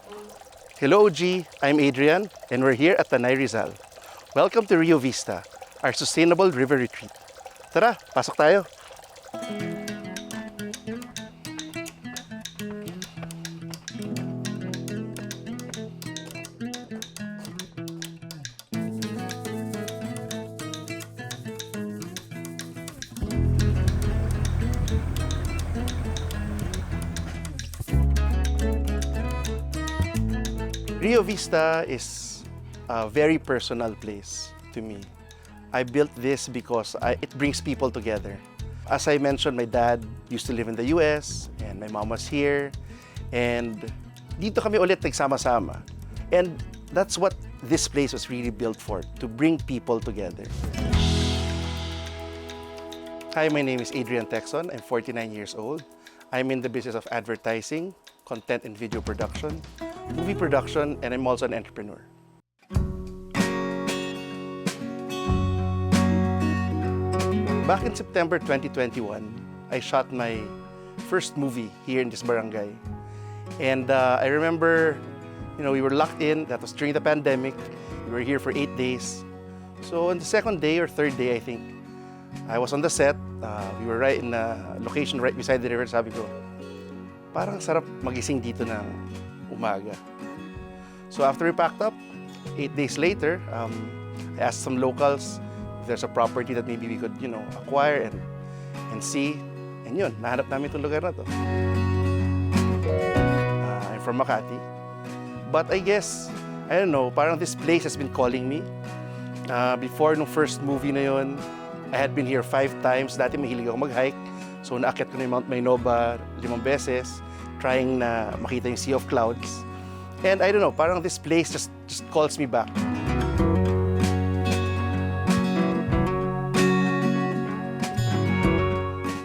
Hello OG, I'm Adrian and we're here at TANAY Rizal. Welcome to Rio Vista, our sustainable river retreat. Tara, pasok tayo. Rio Vista is a very personal place to me. I built this because it brings people together. As I mentioned, my dad used to live in the US and my mom was here. And dito kami ulit nagsama-sama. And that's what this place was really built for, to bring people together. Hi, my name is Adrian Texon. I'm 49 years old. I'm in the business of advertising, content and video production, movie production, and I'm also an entrepreneur. Back in September 2021, I shot my first movie here in this barangay. And I remember, we were locked in. That was during the pandemic. We were here for 8 days. So on the second day or third day, I think, I was on the set. We were right in a location right beside the river. Sabi ko, parang sarap magising dito ng umaga. So after we packed up, 8 days later, I asked some locals if there's a property that maybe we could, acquire and see. And yun, nahanap namin itong lugar na to. I'm from Makati. But I guess, I don't know, parang this place has been calling me. Before nung first movie na yun, I had been here 5 times. Dati mahilig ako mag-hike. So naakyat ko na yung Mount Maynova 5 beses, trying na makita yung Sea of Clouds. And I don't know, parang this place just calls me back.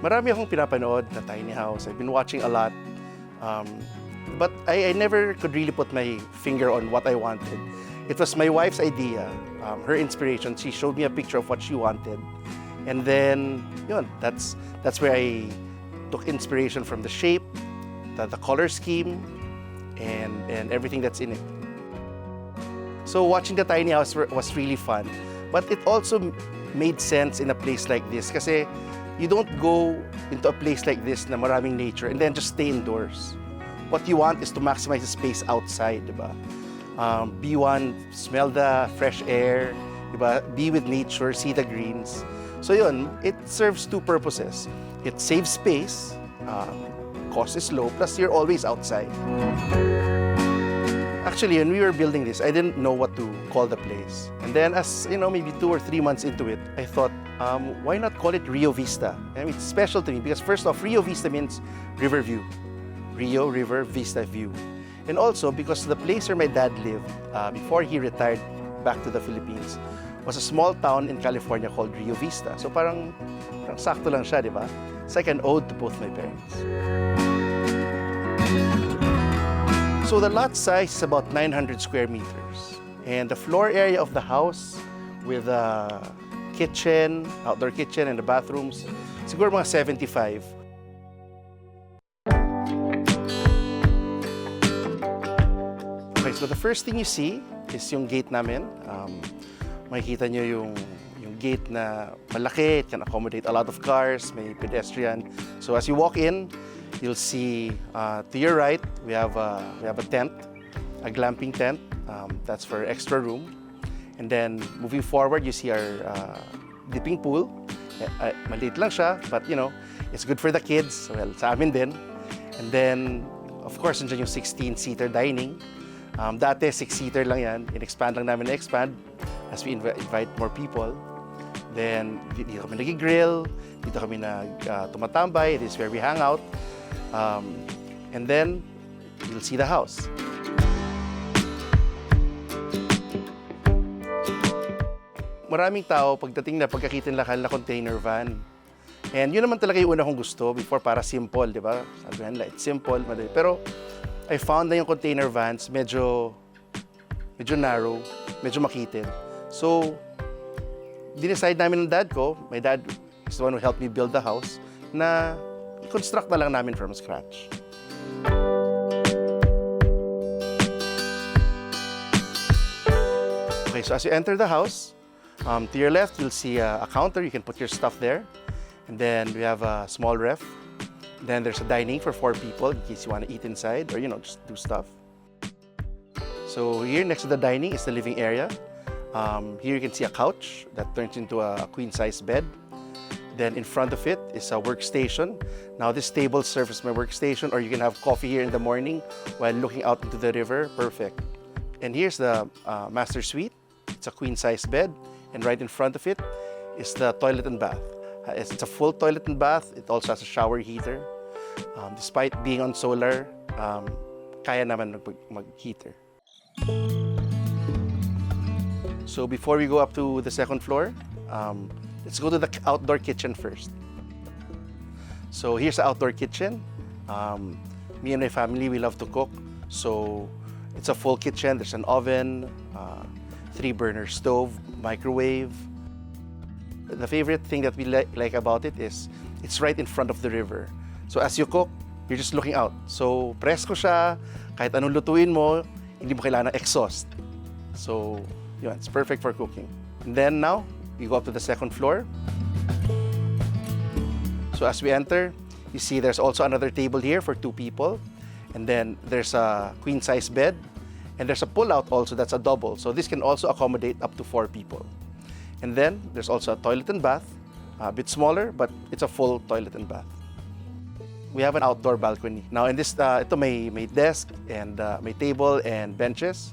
Marami akong pinapanood na tiny house. I've been watching a lot. But I never could really put my finger on what I wanted. It was my wife's idea, her inspiration. She showed me a picture of what she wanted. And then, that's where I took inspiration from the shape, the color scheme, and everything that's in it. So watching the tiny house was really fun. But it also made sense in a place like this kasi you don't go into a place like this na maraming nature and then just stay indoors. What you want is to maximize the space outside, diba? Be one, smell the fresh air, diba? Be with nature, see the greens. So yun, it serves 2 purposes. It saves space, cost is low, plus you're always outside. Actually, when we were building this, I didn't know what to call the place. And then as, maybe 2 or 3 months into it, I thought, why not call it Rio Vista? I mean, it's special to me because first off, Rio Vista means river view. Rio, river, Vista, view. And also because the place where my dad lived before he retired back to the Philippines was a small town in California called Rio Vista. So parang sakto lang siya, di ba? It's like an ode to both my parents. So the lot size is about 900 square meters. And the floor area of the house with a kitchen, outdoor kitchen, and the bathrooms, siguro mga 75. Okay, so the first thing you see is yung gate namin. Makikita nyo yung gate na malaki. It can accommodate a lot of cars, may pedestrian. So as you walk in, you'll see to your right, we have a tent, a glamping tent. That's for extra room. And then moving forward, you see our dipping pool. Maliit lang siya, but it's good for the kids. Well, sa amin din. And then, of course, nandiyan yung 16-seater dining. Dati, 6-seater lang yan. In-expand lang namin na-expand as we invite more people. Then, dito kami nag-grill. Dito kami tumatambay. This is where we hang out. And then, you'll see the house. Maraming tao, pagkakita nila kanila container van. And yun naman talaga yung una kong gusto before para simple, di ba? Sabi ko nila, it's simple, madali. Pero I found na yung container vans medyo narrow, medyo makitid. So, dinecide namin ng dad ko, my dad is the one who helped me build the house, na i-construct na lang namin from scratch. so as you enter the house, to your left, you'll see a counter. You can put your stuff there. And then we have a small ref. Then there's a dining for 4 people in case you want to eat inside or, just do stuff. So here next to the dining is the living area. Here you can see a couch that turns into a queen-size bed. Then in front of it is a workstation. Now this table serves as my workstation, or you can have coffee here in the morning while looking out into the river. Perfect. And here's the master suite. It's a queen-size bed. And right in front of it is the toilet and bath. It's a full toilet and bath. It also has a shower heater. Despite being on solar, kaya naman mag-heater. So before we go up to the second floor, let's go to the outdoor kitchen first. So here's the outdoor kitchen. Me and my family, we love to cook. So it's a full kitchen. There's an oven, 3-burner stove, microwave. The favorite thing that we like about it is it's right in front of the river. So as you cook, you're just looking out. So presko siya, kahit anong lutuin mo, hindi mo kailangan ng exhaust. So yun, it's perfect for cooking. And then now, we go up to the second floor. So as we enter, you see there's also another table here for 2 people. And then there's a queen-size bed. And there's a pull-out also that's a double. So this can also accommodate up to 4 people. And then there's also a toilet and bath, a bit smaller, but it's a full toilet and bath. We have an outdoor balcony. Now in this, ito may desk and may table and benches.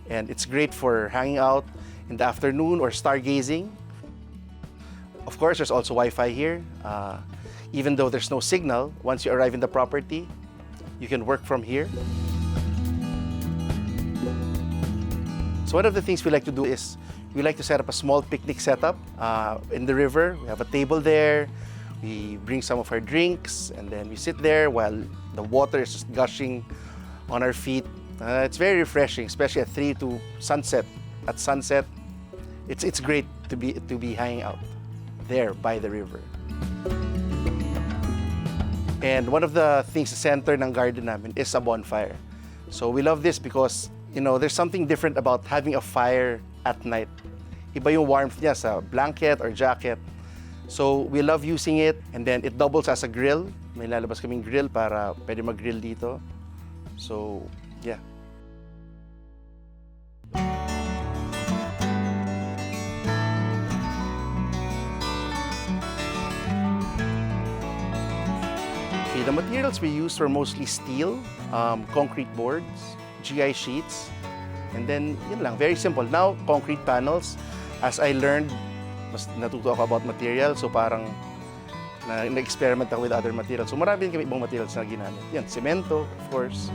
And it's great for hanging out in the afternoon or stargazing. Of course, there's also Wi-Fi here. Even though there's no signal, once you arrive in the property, you can work from here. So one of the things we like to do is we like to set up a small picnic setup in the river. We have a table there. We bring some of our drinks, and then we sit there while the water is just gushing on our feet. It's very refreshing, especially at 3 to sunset. At sunset, it's great to be hanging out there by the river. And one of the things sa center ng garden namin is a bonfire. So we love this because, there's something different about having a fire at night. Iba yung warmth niya sa blanket or jacket. So we love using it, and then it doubles as a grill. May lalabas kaming grill para pwede mag-grill dito. So, yeah. Okay, the materials we used were mostly steel, concrete boards, GI sheets, and then yun lang, very simple. Now, concrete panels. As I learned, mas natuto ako about material, so parang na-experiment ako with other materials. So marami din kami ibang materials na ginamit. Yan, semento, of course.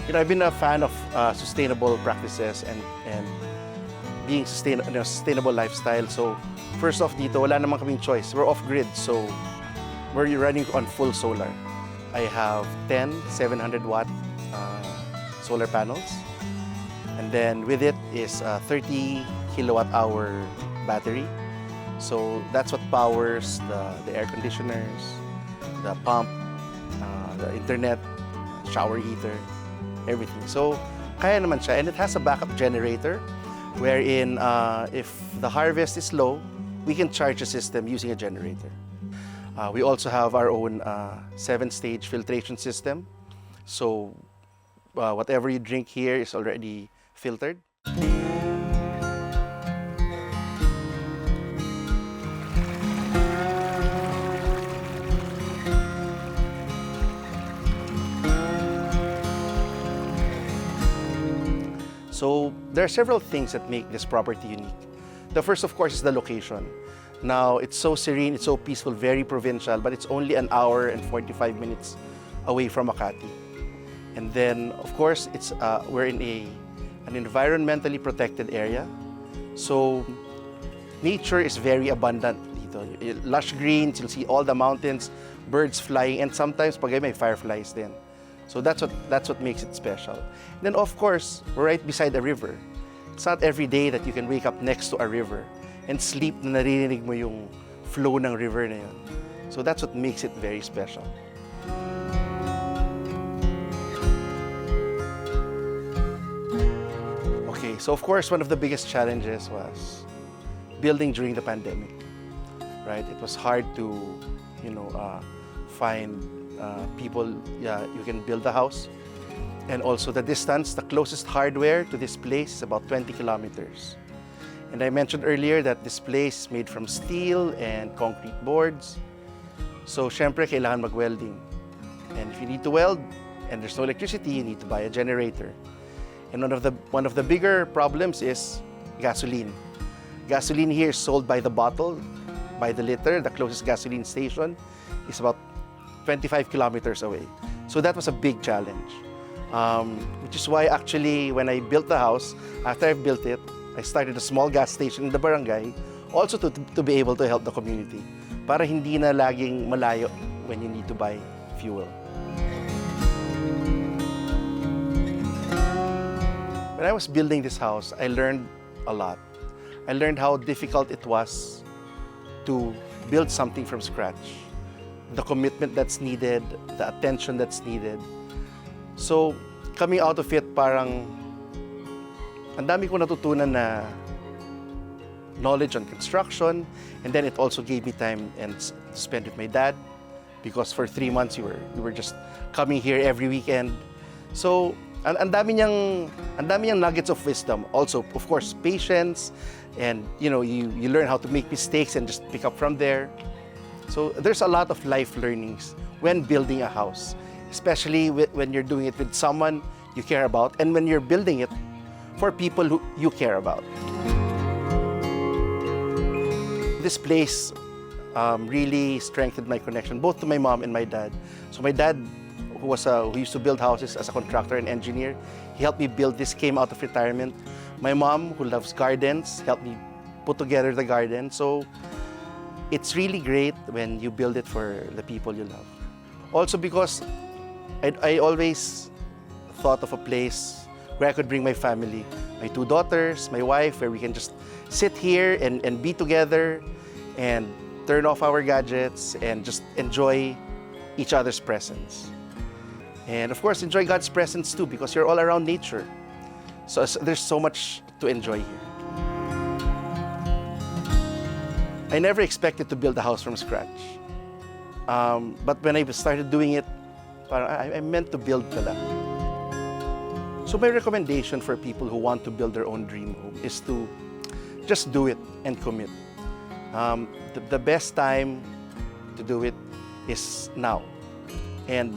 I've been a fan of sustainable practices and being sustainable lifestyle. So first off dito, wala naman kaming choice. We're off-grid, so we're running on full solar. I have 10 700-watt solar panels. And then with it is a 30 kilowatt-hour battery. So that's what powers the air conditioners, the pump, the internet, shower heater, everything. So kaya naman siya. And it has a backup generator wherein if the harvest is low, we can charge the system using a generator. We also have our own 7-stage filtration system. So whatever you drink here is already filtered. So there are several things that make this property unique. The first, of course, is the location. Now, it's so serene, it's so peaceful, very provincial, but it's only an hour and 45 minutes away from Makati. And then, of course, we're in an environmentally protected area. So, nature is very abundant dito. Lush greens, you'll see all the mountains, birds flying, and sometimes pag may fireflies din. So that's what makes it special. And then, of course, we're right beside a river. It's not every day that you can wake up next to a river and sleep na naririnig mo yung flow ng river na yun. So that's what makes it very special. Okay, so of course, one of the biggest challenges was building during the pandemic, right? It was hard to, find people you can build a house. And also the distance, the closest hardware to this place is about 20 kilometers. And I mentioned earlier that this place is made from steel and concrete boards. So, syempre, kailangan mag-welding. And if you need to weld and there's no electricity, you need to buy a generator. And one of the bigger problems is gasoline. Gasoline here is sold by the bottle, by the liter. The closest gasoline station is about 25 kilometers away. So that was a big challenge. Which is why actually when I built the house, after I built it, I started a small gas station in the barangay, also to be able to help the community, para hindi na laging malayo when you need to buy fuel. When I was building this house, I learned a lot. I learned how difficult it was to build something from scratch, the commitment that's needed, the attention that's needed. So, coming out of it, parang ang dami ko natutunan na knowledge on construction, and then it also gave me time and to spend with my dad, because for 3 months we were just coming here every weekend. So, ang dami niyang nuggets of wisdom. Also, of course, patience, and you learn how to make mistakes and just pick up from there. So there's a lot of life learnings when building a house, especially when you're doing it with someone you care about, and when you're building it for people who you care about. This place really strengthened my connection, both to my mom and my dad. So my dad, who used to build houses as a contractor and engineer, he helped me build this, came out of retirement. My mom, who loves gardens, helped me put together the garden. So it's really great when you build it for the people you love. Also because I always thought of a place where I could bring my family, my 2 daughters, my wife, where we can just sit here and be together and turn off our gadgets and just enjoy each other's presence. And of course, enjoy God's presence too, because you're all around nature. So there's so much to enjoy here. I never expected to build a house from scratch. But when I started doing it, I meant to build pala. So my recommendation for people who want to build their own dream home is to just do it and commit. The best time to do it is now. And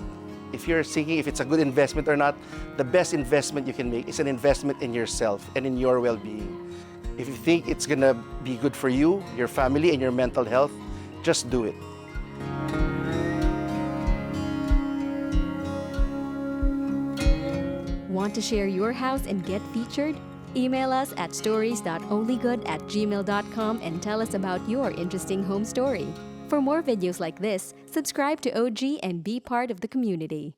if you're thinking if it's a good investment or not, the best investment you can make is an investment in yourself and in your well-being. If you think it's gonna be good for you, your family, and your mental health, just do it. Want to share your house and get featured? Email us at stories.onlygood@gmail.com and tell us about your interesting home story. For more videos like this, subscribe to OG and be part of the community.